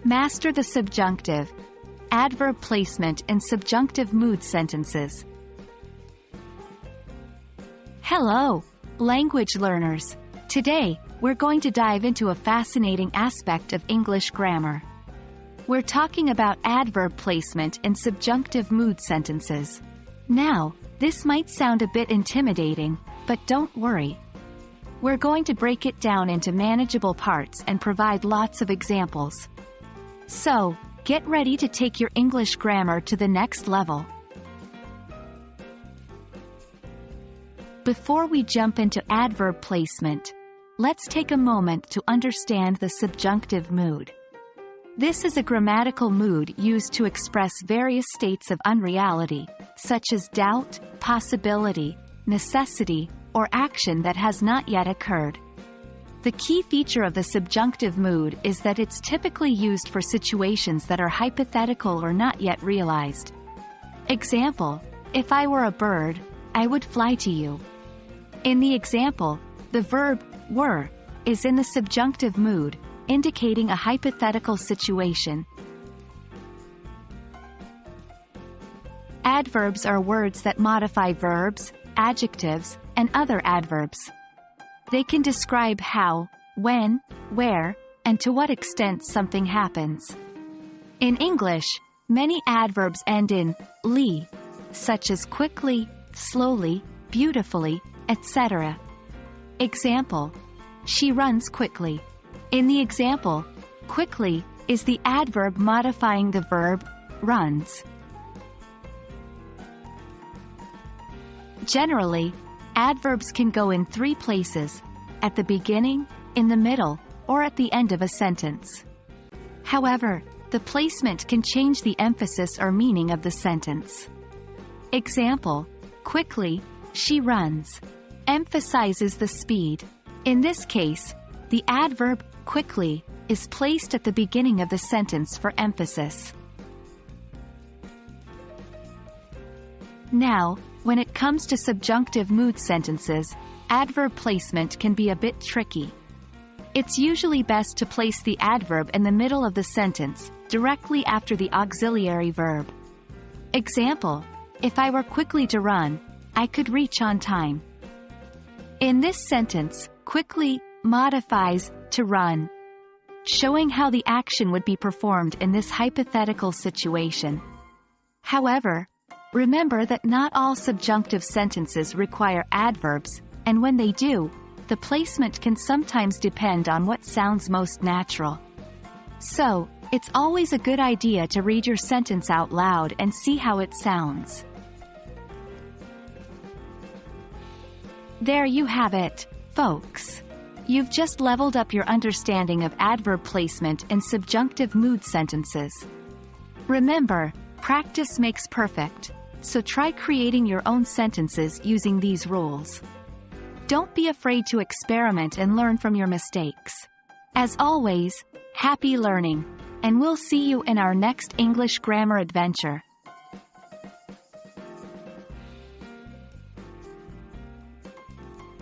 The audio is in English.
Master the subjunctive, adverb placement and subjunctive mood sentences. Hello, language learners. Today, we're going to dive into a fascinating aspect of English grammar. We're talking about adverb placement and subjunctive mood sentences. Now, this might sound a bit intimidating, but don't worry. We're going to break it down into manageable parts and provide lots of examples. So, get ready to take your English grammar to the next level. Before we jump into adverb placement, let's take a moment to understand the subjunctive mood. This is a grammatical mood used to express various states of unreality, such as doubt, possibility, necessity, or action that has not yet occurred. The key feature of the subjunctive mood is that it's typically used for situations that are hypothetical or not yet realized. Example: if I were a bird, I would fly to you. In the example, the verb were is in the subjunctive mood, indicating a hypothetical situation. Adverbs are words that modify verbs, adjectives, and other adverbs. They can describe how, when, where, and to what extent something happens. In English, many adverbs end in -ly, such as quickly, slowly, beautifully, etc. Example: she runs quickly. In the example, quickly is the adverb modifying the verb runs. Generally, adverbs can go in three places: at the beginning, in the middle, or at the end of a sentence. However, the placement can change the emphasis or meaning of the sentence. Example: quickly, she runs, emphasizes the speed. In this case, the adverb quickly is placed at the beginning of the sentence for emphasis. Now, when it comes to subjunctive mood sentences, adverb placement can be a bit tricky. It's usually best to place the adverb in the middle of the sentence, directly after the auxiliary verb. Example: if I were quickly to run, I could reach on time. In this sentence, quickly modifies to run, showing how the action would be performed in this hypothetical situation. However, remember that not all subjunctive sentences require adverbs, and when they do, the placement can sometimes depend on what sounds most natural. So, it's always a good idea to read your sentence out loud and see how it sounds. There you have it, folks. You've just leveled up your understanding of adverb placement and subjunctive mood sentences. Remember, practice makes perfect, so try creating your own sentences using these rules. Don't be afraid to experiment and learn from your mistakes. As always, happy learning, and we'll see you in our next English grammar adventure.